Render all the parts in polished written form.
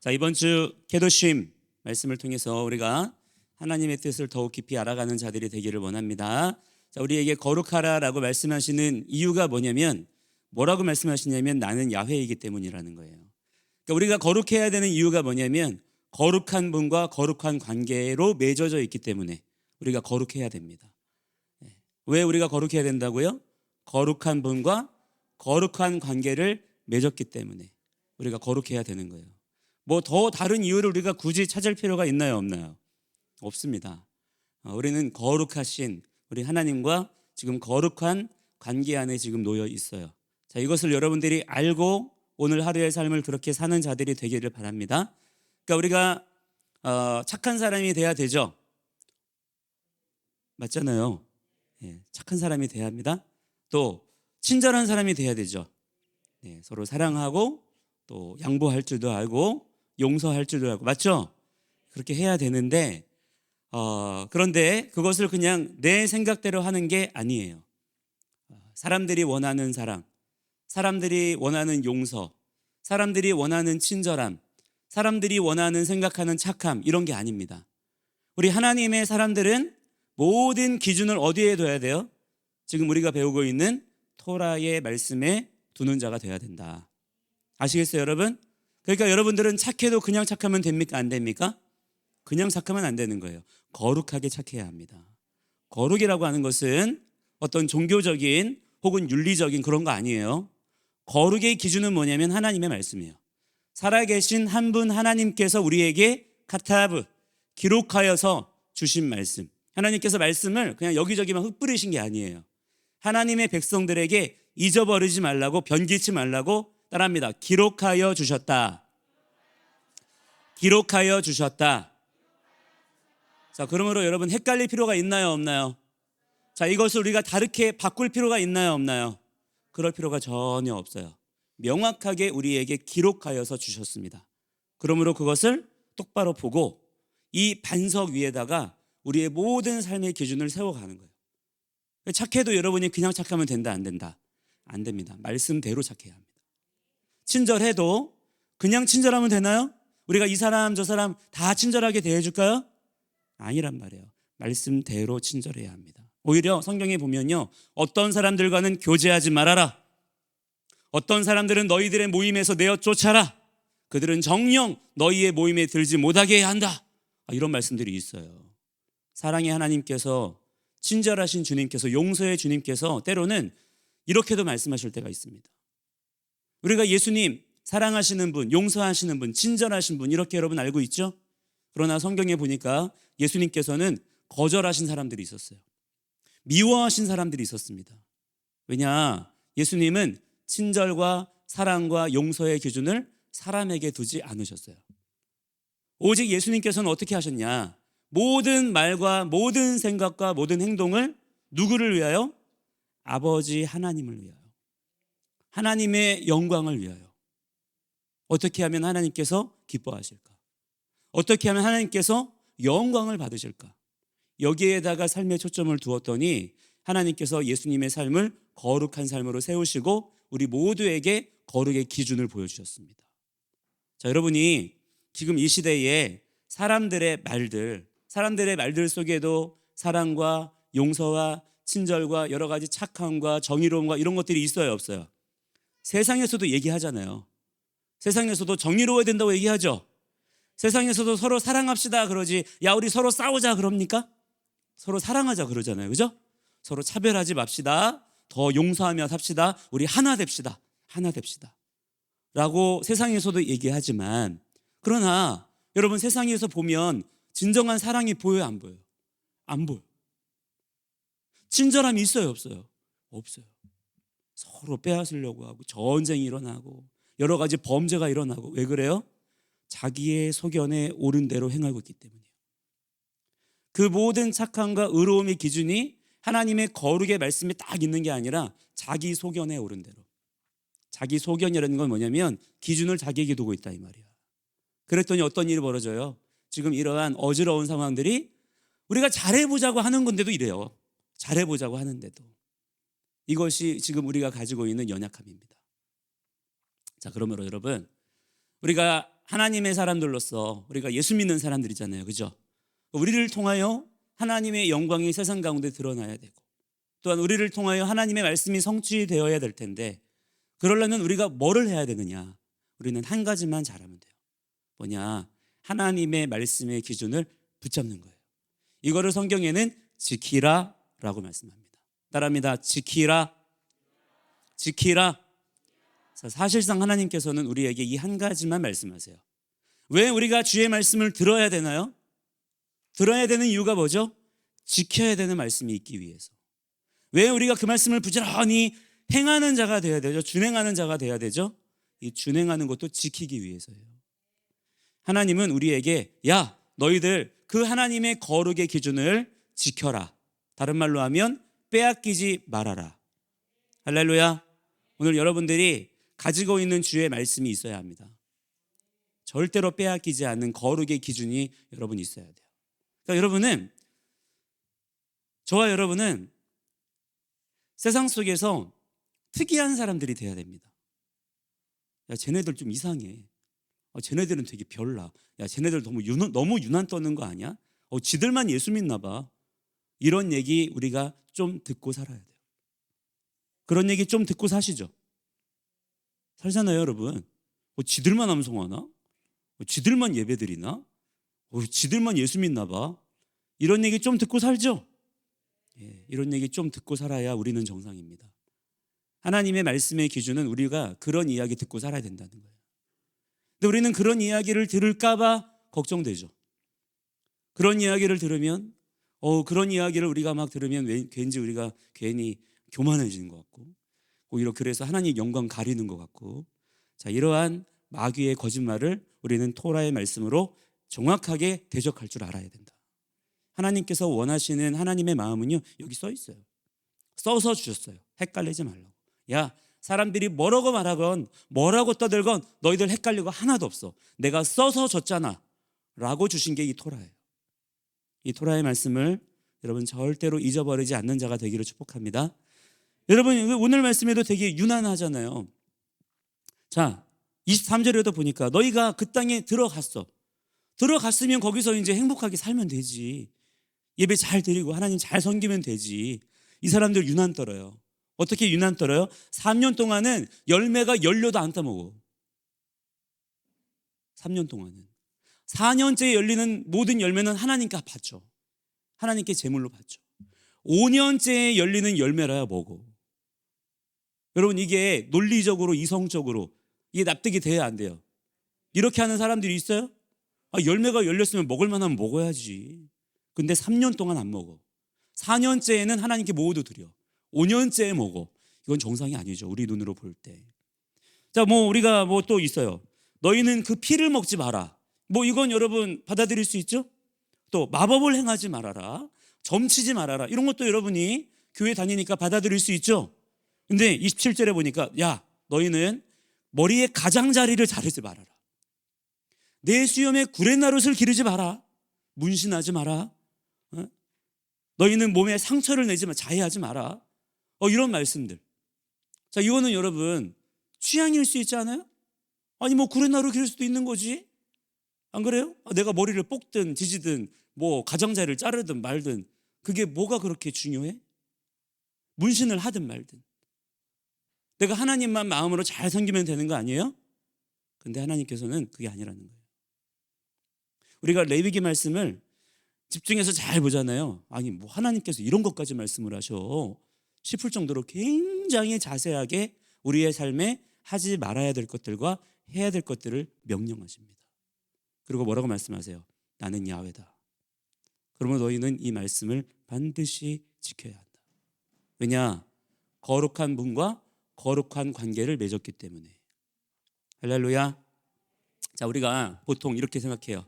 자, 이번 주 계도심 말씀을 통해서 우리가 하나님의 뜻을 더욱 깊이 알아가는 자들이 되기를 원합니다. 자, 우리에게 거룩하라라고 말씀하시는 이유가 뭐냐면, 뭐라고 말씀하시냐면 나는 야훼이기 때문이라는 거예요. 그러니까 우리가 거룩해야 되는 이유가 뭐냐면 거룩한 분과 거룩한 관계로 맺어져 있기 때문에 우리가 거룩해야 됩니다. 왜 우리가 거룩해야 된다고요? 거룩한 분과 거룩한 관계를 맺었기 때문에 우리가 거룩해야 되는 거예요. 뭐 더 다른 이유를 우리가 굳이 찾을 필요가 있나요, 없나요? 없습니다. 우리는 거룩하신 우리 하나님과 지금 거룩한 관계 안에 지금 놓여 있어요. 자, 이것을 여러분들이 알고 오늘 하루의 삶을 그렇게 사는 자들이 되기를 바랍니다. 그러니까 우리가 착한 사람이 돼야 되죠. 맞잖아요. 착한 사람이 돼야 합니다. 또 친절한 사람이 돼야 되죠. 서로 사랑하고 또 양보할 줄도 알고 용서할 줄도 알고, 맞죠? 그렇게 해야 되는데 그런데 그것을 그냥 내 생각대로 하는 게 아니에요. 사람들이 원하는 사랑, 사람들이 원하는 용서, 사람들이 원하는 친절함, 사람들이 원하는 생각하는 착함, 이런 게 아닙니다. 우리 하나님의 사람들은 모든 기준을 어디에 둬야 돼요? 지금 우리가 배우고 있는 토라의 말씀에 두는 자가 돼야 된다. 아시겠어요, 여러분? 그러니까 여러분들은 착해도 그냥 착하면 됩니까? 안 됩니까? 그냥 착하면 안 되는 거예요. 거룩하게 착해야 합니다. 거룩이라고 하는 것은 어떤 종교적인 혹은 윤리적인 그런 거 아니에요. 거룩의 기준은 뭐냐면 하나님의 말씀이에요. 살아계신 한 분 하나님께서 우리에게 카타브, 기록하여서 주신 말씀. 하나님께서 말씀을 그냥 여기저기만 흩뿌리신 게 아니에요. 하나님의 백성들에게 잊어버리지 말라고, 변기치 말라고, 따라합니다. 기록하여 주셨다. 기록하여 주셨다. 자, 그러므로 여러분 헷갈릴 필요가 있나요, 없나요? 자, 이것을 우리가 다르게 바꿀 필요가 있나요, 없나요? 그럴 필요가 전혀 없어요. 명확하게 우리에게 기록하여서 주셨습니다. 그러므로 그것을 똑바로 보고 이 반석 위에다가 우리의 모든 삶의 기준을 세워가는 거예요. 착해도 여러분이 그냥 착하면 된다, 안 된다? 안 됩니다. 말씀대로 착해야 합니다. 친절해도 그냥 친절하면 되나요? 우리가 이 사람 저 사람 다 친절하게 대해줄까요? 아니란 말이에요. 말씀대로 친절해야 합니다. 오히려 성경에 보면요, 어떤 사람들과는 교제하지 말아라. 어떤 사람들은 너희들의 모임에서 내어 쫓아라. 그들은 정녕 너희의 모임에 들지 못하게 해야 한다. 이런 말씀들이 있어요. 사랑의 하나님께서, 친절하신 주님께서, 용서의 주님께서 때로는 이렇게도 말씀하실 때가 있습니다. 우리가 예수님, 사랑하시는 분, 용서하시는 분, 친절하신 분, 이렇게 여러분 알고 있죠? 그러나 성경에 보니까 예수님께서는 거절하신 사람들이 있었어요. 미워하신 사람들이 있었습니다. 왜냐? 예수님은 친절과 사랑과 용서의 기준을 사람에게 두지 않으셨어요. 오직 예수님께서는 어떻게 하셨냐? 모든 말과 모든 생각과 모든 행동을 누구를 위하여? 아버지 하나님을 위하여, 하나님의 영광을 위하여. 어떻게 하면 하나님께서 기뻐하실까? 어떻게 하면 하나님께서 영광을 받으실까? 여기에다가 삶의 초점을 두었더니 하나님께서 예수님의 삶을 거룩한 삶으로 세우시고 우리 모두에게 거룩의 기준을 보여주셨습니다. 자, 여러분이 지금 이 시대에 사람들의 말들 속에도 사랑과 용서와 친절과 여러 가지 착함과 정의로움과 이런 것들이 있어요, 없어요? 세상에서도 얘기하잖아요. 세상에서도 정의로워야 된다고 얘기하죠. 세상에서도 서로 사랑합시다 그러지, 야 우리 서로 싸우자 그럽니까? 서로 사랑하자 그러잖아요, 그죠? 서로 차별하지 맙시다, 더 용서하며 삽시다, 우리 하나 됩시다, 하나 됩시다 라고 세상에서도 얘기하지만, 그러나 여러분 세상에서 보면 진정한 사랑이 보여요, 안 보여요? 안 보여요. 친절함이 있어요, 없어요? 없어요. 서로 빼앗으려고 하고 전쟁이 일어나고 여러 가지 범죄가 일어나고. 왜 그래요? 자기의 소견에 옳은 대로 행하고 있기 때문이에요. 그 모든 착함과 의로움의 기준이 하나님의 거룩의 말씀에 딱 있는 게 아니라 자기 소견에 옳은 대로. 자기 소견이라는 건 뭐냐면 기준을 자기에게 두고 있다, 이 말이야. 그랬더니 어떤 일이 벌어져요? 지금 이러한 어지러운 상황들이 우리가 잘해보자고 하는 건데도 이래요. 잘해보자고 하는데도. 이것이 지금 우리가 가지고 있는 연약함입니다. 자, 그러므로 여러분, 우리가 하나님의 사람들로서 우리가 예수 믿는 사람들이잖아요. 그죠? 우리를 통하여 하나님의 영광이 세상 가운데 드러나야 되고, 또한 우리를 통하여 하나님의 말씀이 성취되어야 될 텐데, 그러려면 우리가 뭐를 해야 되느냐? 우리는 한 가지만 잘하면 돼요. 뭐냐? 하나님의 말씀의 기준을 붙잡는 거예요. 이거를 성경에는 지키라 라고 말씀합니다. 따라합니다. 지키라. 지키라. 사실상 하나님께서는 우리에게 이 한 가지만 말씀하세요. 왜 우리가 주의 말씀을 들어야 되나요? 들어야 되는 이유가 뭐죠? 지켜야 되는 말씀이 있기 위해서. 왜 우리가 그 말씀을 부지런히 행하는 자가 되어야 되죠? 준행하는 자가 되어야 되죠? 이 준행하는 것도 지키기 위해서예요. 하나님은 우리에게 야, 너희들 그 하나님의 거룩의 기준을 지켜라. 다른 말로 하면 빼앗기지 말아라. 할렐루야. 오늘 여러분들이 가지고 있는 주의 말씀이 있어야 합니다. 절대로 빼앗기지 않는 거룩의 기준이 여러분 있어야 돼요. 그러니까 여러분은, 저와 여러분은 세상 속에서 특이한 사람들이 돼야 됩니다. 야, 쟤네들 좀 이상해. 쟤네들은 되게 별나. 야, 쟤네들 너무 유난 떠는 거 아니야? 지들만 예수 믿나 봐. 이런 얘기 우리가 좀 듣고 살아야 돼요. 그런 얘기 좀 듣고 사시죠. 살잖아요, 여러분. 지들만 암송하나? 지들만 예배드리나? 지들만 예수 믿나 봐. 이런 얘기 좀 듣고 살죠. 이런 얘기 좀 듣고 살아야 우리는 정상입니다. 하나님의 말씀의 기준은 우리가 그런 이야기 듣고 살아야 된다는 거예요. 근데 우리는 그런 이야기를 들을까 봐 걱정되죠. 그런 이야기를 들으면 그런 이야기를 우리가 막 들으면 왠지 우리가 괜히 교만해지는 것 같고, 오히려 그래서 하나님 영광 가리는 것 같고, 자, 이러한 마귀의 거짓말을 우리는 토라의 말씀으로 정확하게 대적할 줄 알아야 된다. 하나님께서 원하시는 하나님의 마음은요, 여기 써 있어요. 써서 주셨어요. 헷갈리지 말라고. 야, 사람들이 뭐라고 말하건 뭐라고 떠들건 너희들 헷갈리고 하나도 없어. 내가 써서 줬잖아 라고 주신 게 이 토라예요. 이 토라의 말씀을 여러분 절대로 잊어버리지 않는 자가 되기를 축복합니다. 여러분, 오늘 말씀에도 되게 유난하잖아요. 자, 23절에도 보니까 너희가 그 땅에 들어갔으면 거기서 이제 행복하게 살면 되지. 예배 잘 드리고 하나님 잘 섬기면 되지. 이 사람들 유난 떨어요. 어떻게 유난 떨어요? 3년 동안은 열매가 열려도 안 따먹어. 3년 동안은. 4년째에 열리는 모든 열매는 하나님께 바쳐. 하나님께 제물로 바쳐. 5년째에 열리는 열매라야 먹어. 여러분, 이게 논리적으로 이성적으로 이게 납득이 돼야 안 돼요? 이렇게 하는 사람들이 있어요? 열매가 열렸으면 먹을 만하면 먹어야지. 근데 3년 동안 안 먹어. 4년째에는 하나님께 모두 드려. 5년째에 먹어. 이건 정상이 아니죠, 우리 눈으로 볼 때. 자, 우리가 또 있어요. 너희는 그 피를 먹지 마라. 이건 여러분 받아들일 수 있죠? 또 마법을 행하지 말아라. 점치지 말아라. 이런 것도 여러분이 교회 다니니까 받아들일 수 있죠? 근데 27절에 보니까 야, 너희는 머리에 가장자리를 자르지 말아라. 내 수염에 구레나룻을 기르지 마라. 문신하지 마라. 너희는 몸에 상처를 내지 마, 자해하지 마라. 이런 말씀들. 자, 이거는 여러분 취향일 수 있지 않아요? 아니 구레나루 기를 수도 있는 거지. 안 그래요? 내가 머리를 뽑든 지지든 가장자리를 자르든 말든 그게 뭐가 그렇게 중요해? 문신을 하든 말든. 내가 하나님만 마음으로 잘 섬기면 되는 거 아니에요? 근데 하나님께서는 그게 아니라는 거예요. 우리가 레위기 말씀을 집중해서 잘 보잖아요. 아니 하나님께서 이런 것까지 말씀을 하셔 싶을 정도로 굉장히 자세하게 우리의 삶에 하지 말아야 될 것들과 해야 될 것들을 명령하십니다. 그리고 뭐라고 말씀하세요? 나는 야훼다. 그러면 너희는 이 말씀을 반드시 지켜야 한다. 왜냐? 거룩한 분과 거룩한 관계를 맺었기 때문에. 할렐루야. 자, 우리가 보통 이렇게 생각해요.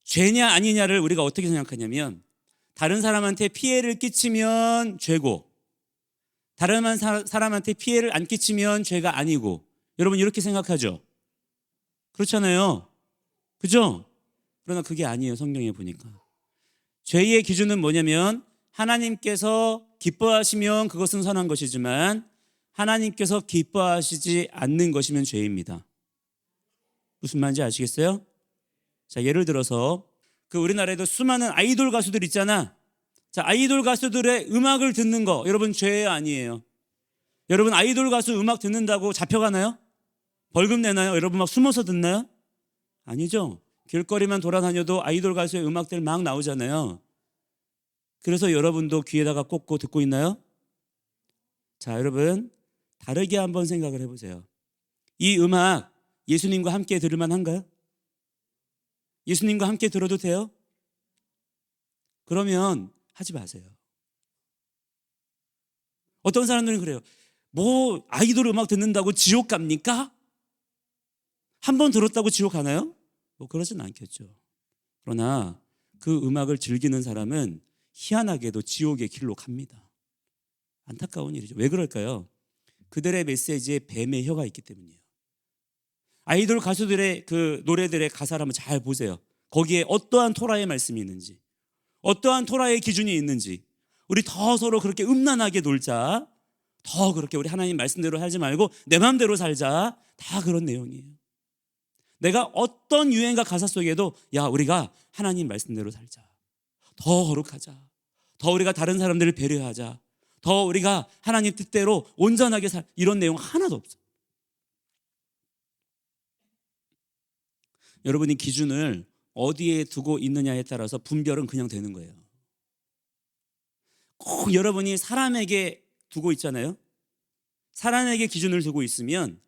죄냐 아니냐를 우리가 어떻게 생각하냐면, 다른 사람한테 피해를 끼치면 죄고, 다른 사람한테 피해를 안 끼치면 죄가 아니고, 여러분 이렇게 생각하죠? 그렇잖아요. 그죠? 그러나 그게 아니에요. 성경에 보니까 죄의 기준은 뭐냐면 하나님께서 기뻐하시면 그것은 선한 것이지만 하나님께서 기뻐하시지 않는 것이면 죄입니다. 무슨 말인지 아시겠어요? 자, 예를 들어서 우리나라에도 수많은 아이돌 가수들 있잖아. 자, 아이돌 가수들의 음악을 듣는 거 여러분 죄예요, 아니에요? 여러분 아이돌 가수 음악 듣는다고 잡혀가나요? 벌금 내나요? 여러분 막 숨어서 듣나요? 아니죠. 길거리만 돌아다녀도 아이돌 가수의 음악들 막 나오잖아요. 그래서 여러분도 귀에다가 꽂고 듣고 있나요? 자, 여러분 다르게 한번 생각을 해보세요. 이 음악 예수님과 함께 들을만 한가요? 예수님과 함께 들어도 돼요? 그러면 하지 마세요. 어떤 사람들은 그래요. 뭐 아이돌 음악 듣는다고 지옥 갑니까? 한 번 들었다고 지옥 가나요? 뭐 그러진 않겠죠. 그러나 그 음악을 즐기는 사람은 희한하게도 지옥의 길로 갑니다. 안타까운 일이죠. 왜 그럴까요? 그들의 메시지에 뱀의 혀가 있기 때문이에요. 아이돌 가수들의 그 노래들의 가사를 한번 잘 보세요. 거기에 어떠한 토라의 말씀이 있는지, 어떠한 토라의 기준이 있는지, 우리 더 서로 그렇게 음란하게 놀자, 더 그렇게 우리 하나님 말씀대로 살지 말고 내 마음대로 살자, 다 그런 내용이에요. 내가 어떤 유행가 가사 속에도 야, 우리가 하나님 말씀대로 살자, 더 거룩하자, 더 우리가 다른 사람들을 배려하자, 더 우리가 하나님 뜻대로 온전하게 이런 내용 하나도 없어. 여러분이 기준을 어디에 두고 있느냐에 따라서 분별은 그냥 되는 거예요. 꼭 여러분이 사람에게 두고 있잖아요. 사람에게 기준을 두고 있으면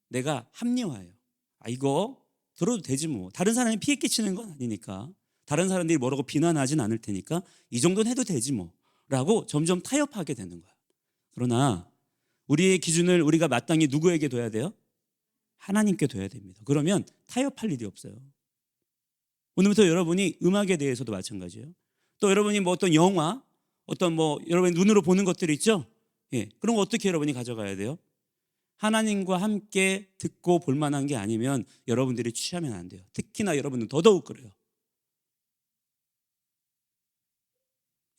내가 합리화해요. 아, 이거 들어도 되지 뭐. 다른 사람이 피해 끼치는 건 아니니까. 다른 사람들이 뭐라고 비난하진 않을 테니까 이 정도는 해도 되지 뭐. 라고 점점 타협하게 되는 거야. 그러나 우리의 기준을 우리가 마땅히 누구에게 둬야 돼요? 하나님께 둬야 됩니다. 그러면 타협할 일이 없어요. 오늘부터 여러분이 음악에 대해서도 마찬가지예요. 또 여러분이 뭐 어떤 영화, 어떤 뭐 여러분이 눈으로 보는 것들이 있죠? 예, 그런 거 어떻게 여러분이 가져가야 돼요? 하나님과 함께 듣고 볼 만한 게 아니면 여러분들이 취하면 안 돼요. 특히나 여러분은 더더욱 그래요.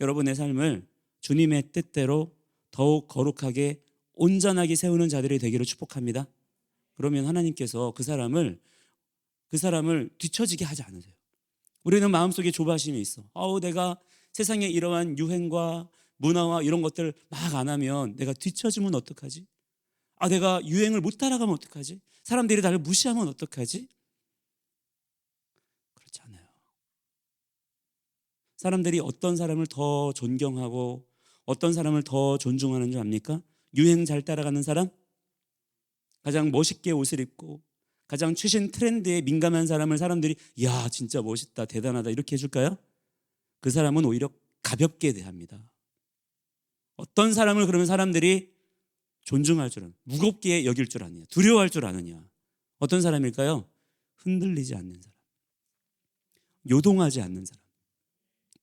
여러분의 삶을 주님의 뜻대로 더욱 거룩하게 온전하게 세우는 자들이 되기를 축복합니다. 그러면 하나님께서 그 사람을 뒤처지게 하지 않으세요. 우리는 마음속에 조바심이 있어. 내가 세상에 이러한 유행과 문화와 이런 것들 막 안 하면 내가 뒤처지면 어떡하지? 내가 유행을 못 따라가면 어떡하지? 사람들이 나를 무시하면 어떡하지? 그렇지 않아요. 사람들이 어떤 사람을 더 존경하고 어떤 사람을 더 존중하는 줄 압니까? 유행 잘 따라가는 사람? 가장 멋있게 옷을 입고 가장 최신 트렌드에 민감한 사람을 사람들이 야, 진짜 멋있다, 대단하다 이렇게 해줄까요? 그 사람은 오히려 가볍게 대합니다. 어떤 사람을 그러면 사람들이 존중할 줄 아느냐, 무겁게 여길 줄 아느냐, 두려워할 줄 아느냐. 어떤 사람일까요? 흔들리지 않는 사람, 요동하지 않는 사람.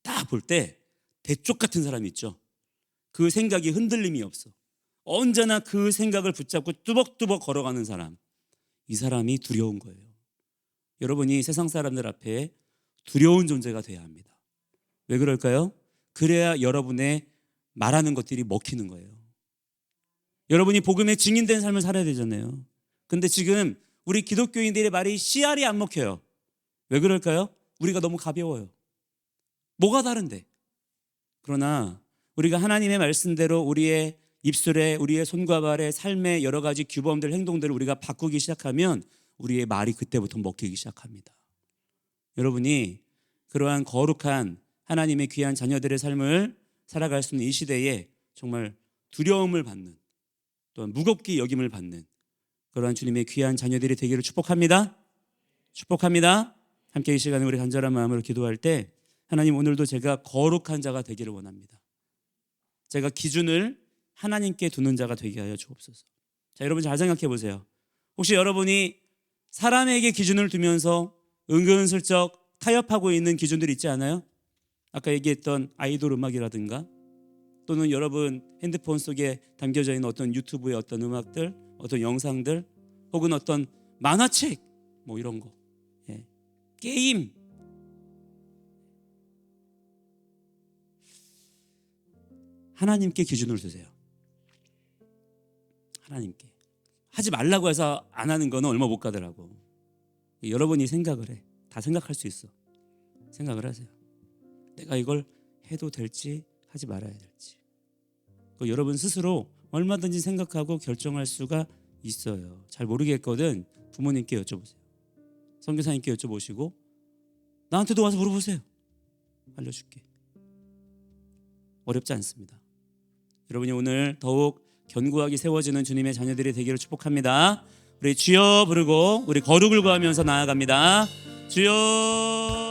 딱 볼 때 대쪽 같은 사람이 있죠. 그 생각이 흔들림이 없어. 언제나 그 생각을 붙잡고 뚜벅뚜벅 걸어가는 사람. 이 사람이 두려운 거예요. 여러분이 세상 사람들 앞에 두려운 존재가 돼야 합니다. 왜 그럴까요? 그래야 여러분의 말하는 것들이 먹히는 거예요. 여러분이 복음에 증인된 삶을 살아야 되잖아요. 근데 지금 우리 기독교인들의 말이 씨알이 안 먹혀요. 왜 그럴까요? 우리가 너무 가벼워요. 뭐가 다른데? 그러나 우리가 하나님의 말씀대로 우리의 입술에, 우리의 손과 발에, 삶의 여러 가지 규범들, 행동들을 우리가 바꾸기 시작하면 우리의 말이 그때부터 먹히기 시작합니다. 여러분이 그러한 거룩한 하나님의 귀한 자녀들의 삶을 살아갈 수 있는 이 시대에 정말 두려움을 받는, 또한 무겁게 여김을 받는 그러한 주님의 귀한 자녀들이 되기를 축복합니다. 축복합니다. 함께 이 시간에 우리 간절한 마음으로 기도할 때 하나님, 오늘도 제가 거룩한 자가 되기를 원합니다. 제가 기준을 하나님께 두는 자가 되게 하여 주옵소서. 자, 여러분 잘 생각해 보세요. 혹시 여러분이 사람에게 기준을 두면서 은근슬쩍 타협하고 있는 기준들이 있지 않아요? 아까 얘기했던 아이돌 음악이라든가 또는 여러분 핸드폰 속에 담겨져 있는 어떤 유튜브의 어떤 음악들, 어떤 영상들, 혹은 어떤 만화책 뭐 이런 거, 게임, 하나님께 기준을 두세요. 하나님께. 하지 말라고 해서 안 하는 거는 얼마 못 가더라고. 여러분이 생각을 해. 다 생각할 수 있어. 생각을 하세요. 내가 이걸 해도 될지 하지 말아야 될지. 여러분 스스로 얼마든지 생각하고 결정할 수가 있어요. 잘 모르겠거든 부모님께 여쭤보세요. 선교사님께 여쭤보시고 나한테도 와서 물어보세요. 알려줄게. 어렵지 않습니다. 여러분이 오늘 더욱 견고하게 세워지는 주님의 자녀들이 되기를 축복합니다. 우리 주여 부르고 우리 거룩을 구하면서 나아갑니다. 주여.